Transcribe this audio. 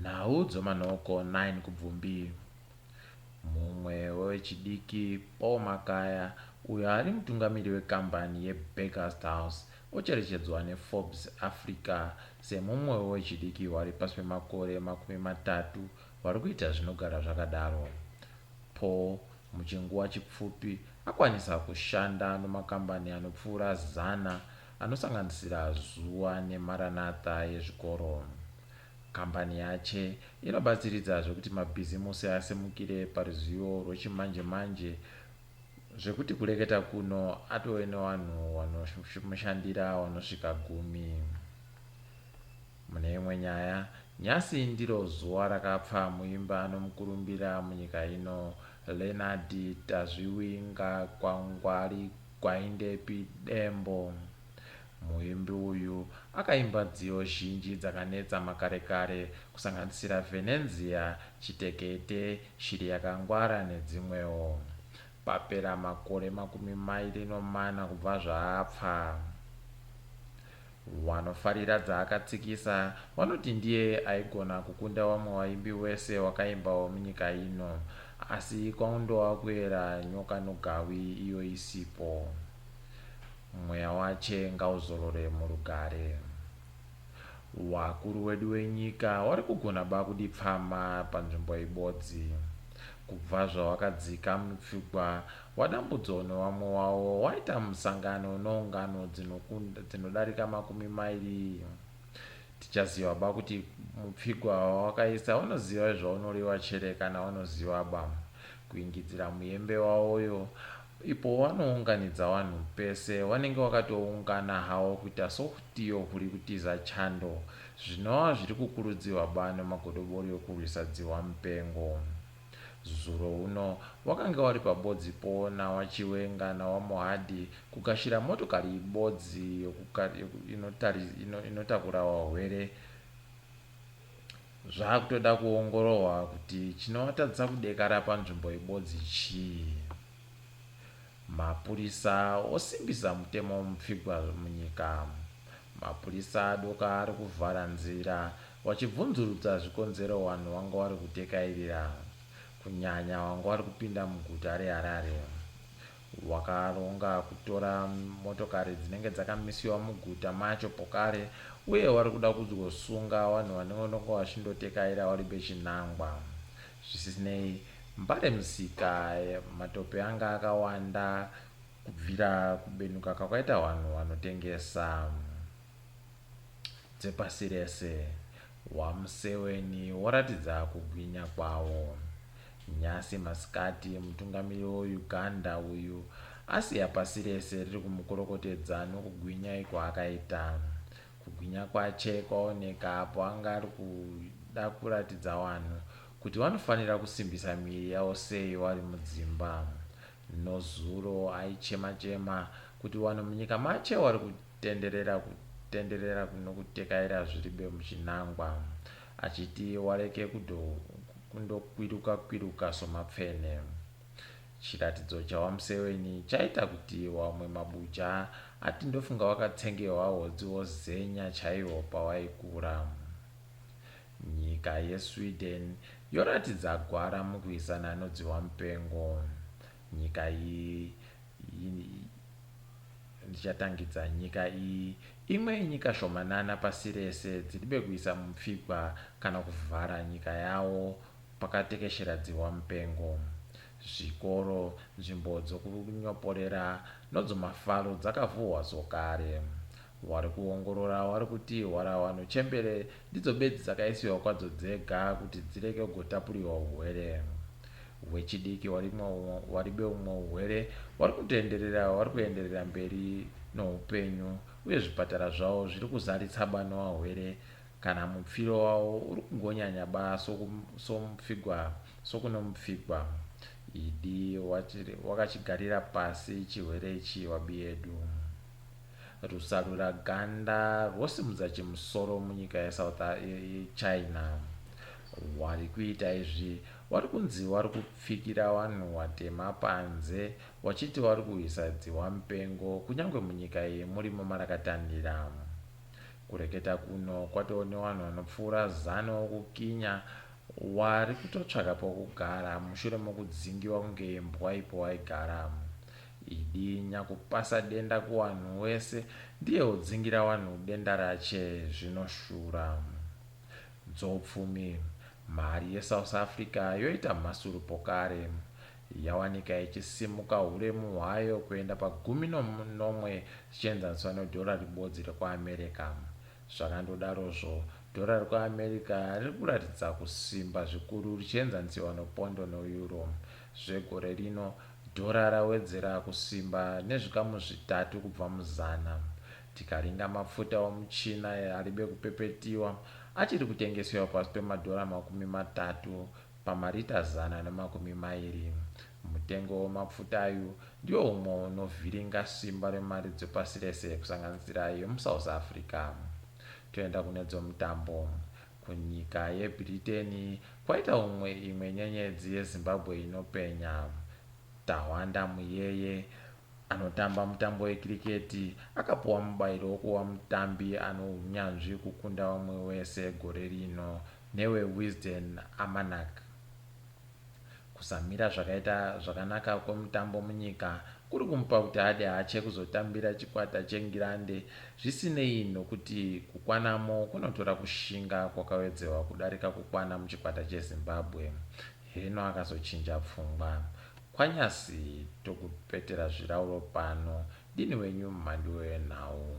Nhau Dzomanhoko 9 Kubvumbi. Mumwe wechidiki Paul Makaya, uyo ari mutungamiri wekambani yeBaker's House, ocherechedzwa neForbes Africa semumwe wechidiki wari pasi pemakore 30 vari kuita zvinogara zvakadaro. Paul muchinguva chipfupi akwanisa kushanda nomakambani anopfuura 100 anosanganisira zuwa nemaranatha yezvikoro. Kambani yache inobatsiridza zvekuti mabhizimusi asimukire paruzivo rwechimanje manje, zvekuti kureketa kuno atove nevanhu vanomushandira vanosvika 10. Mune imwe nyaya, nyasi ndiro zuwa rakapfa muimba anomukurumbira munyika ino Leonard Tazviwinga Kwangwari Gwaindepi Dembo. Muimbi uyu akaimba nziyo zhinji dzakanetsa makare kare kusanganisira Venenzia, Chitekete, Shiri Yakangwara nedzimwewo. Papera makore 24 kubva zvaapfa. Vanofarira dzaakatsikisa vanoti ndiye aigona kukunda vamwe vaimbi wese wakaimbawo munyika ino, asi kwangondova kuera nyoka nogawi iyo isipo. Mweya wache ngauzorore murugare. Wakuru wedu wenyika wari kugona bakudi pfama panzvimbo ibodzi. Kubva zvawakadzika mupfigwa wadambudzo nevamwe wavo waita musangano neungano dzinodarika 20. Tichaziva ba kuti mupfigwa wawakaisa wanoziva zvaunoreva chere kana wanoziva ba. Kuingidzira muembe wawoyo, ipo wanounganidza vanhu pese wanenge wakatoungana hawo kuita sokutiyo kuri kutiza chando, zvinova zviri kukurudzirwa ba nemagodobori okurwisa dzihwa mupengo. Zuro uno wakanga wari pabodzipo nawachiwenga nawamuhadhi kugashira motokari ibodzi inotakura varwere. Zvaakutoda kuongororwa kuti chinovatadzisa kudekara panzvimbo ibodzi chii. Mapurisa osimbisa mutemo mupfigwa munyika. Mapurisa adoka ari kuvhara nzira vachibvunzurudza zvikonzero vanhu vanga vari kutekairira, kunyanya vanga vari kupinda muguta reHarare. Wakaronga kutora motokari dzinenge dzakamisiwa muguta macho pokare, uye vari kuda kuzosunga vanhu vanenge vachindotekaira vari bechinangwa. Zvisinei, mbare musika matope anga akawanda kubvira kubenuka kwakaita vanhu vanotengesa. Dzepasi rese, wamuseveni waratidza kugwinya kwawo. Nyasi masikati mutungamiri weUganda uyu asiya pasi rese riri kumukorokotedza nokugwinya iko akaita. Kugwinya kwache kwaoneka apo anga ari kuda kuratidza vanhu kuti vanofanira kusimbisa miviri yavo sei vari mudzimba. Nozuro aichema-chema kuti vanhu munyika mache vari kutenderera nokutekaira zviribe muchinangwa, achiti wareke kundokwiruka somapfene. Chiratidzo chawamuseveni chaita kuti wamwe mabuja ati ndofunga wakatsengewa hodzi wozenya chaiwo pawaikura. Nyika yeSweden yoratidza gwara mukuisana nodziwa mupengo. Nyika iyi ndichatangidza nyika iyi imwe yenyika shomanana pasi rese dziribe kuisa mupfigwa kana kuvhara nyika yawo pakatekeshera dziwa mupengo. Zvikoro, nzvimbo dzokunyoporera nodzomafaro dzakavhurwa zvakare. Wari kuongorora vari kuti hwarawanhu chembere ndidzo bedzi dzakaisiwa kwadzo dzega kuti dzireke kugotapurirwa urwere. Wechidiki waribe umwe urwere vari kuenderera mberi noupenyu, uye zvipatara zvavo zviri kuzaritsa bano varwere kana mupfiro wavo uri kungonyanya ba sokuno mupfigwa. Idi wakachigarira pasi chirwere ichi wabiedu. Rusarura ganda rwosimudza chimusoro munyika yeChina. Wari kuita izvi wari kunzi wari kupfikira vanhu vatema panze wachiti wari kuisa dziwa mupengo kunyange munyika iyi murimo marakatandira. Kureketa kuno kwatoo nevanhu vanopfuura 100 wokukinya wari kutotsvaka pokugara mushure mokudzingiwa kunge imbwa ipo waigara. Idi nyakupasa denda kuvanhu wese ndiye wodzingira vanhu denda rache zvinoshura. Dzopfumi, mhari yeSouth Africa yoita mhasurupo kare, yawanika ichisimuka huremu hwayo kuenda pa11 zvichienzaniswa nedhora ribodzi rekuamerica. Zvakandodarozvo, dhora rekuamerica riri kuratidza kusimba zvikuru richienzanisiwa nepondo neeuro. Zvegore rino dhora rawedzera kusimba nezvikamu 3 kubva muzana. Tikaringa mafuta omuchina aribe kupepetiwa achiri kutengesewa pasi pemadhora 30 pamarita 120. Mutengo wemafuta ayu ndiwo umwe unovhiringa simba remari dzepasi rese kusanganisira yemuSouth Africa. Toenda kune dzomutambo. Kunyika yeBritain kwaita imwe nyenyedzi yeZimbabwe inopenya. Tahwanda Muyeye anotamba mutambo wekiriketi akapuwa mubairo wokuva mutambi ano unyanzvi kukunda vamwe wese gore rino neweWisden Amanak. Kusamira zvakaita zvakanaka kwemutambo munyika kuri kumupa kuti ade hache kuzotambira chikwata cheNgirande, zvisinei nokuti kukwanamo kunotora kushinga kwakawedzewa kudarika kukwana muchikwata cheZimbabwe. Heno akazochinja pfungwa. Kwanyasi tokupetera zvirauro pano. Dini wenyu Mhanduwe Nhau.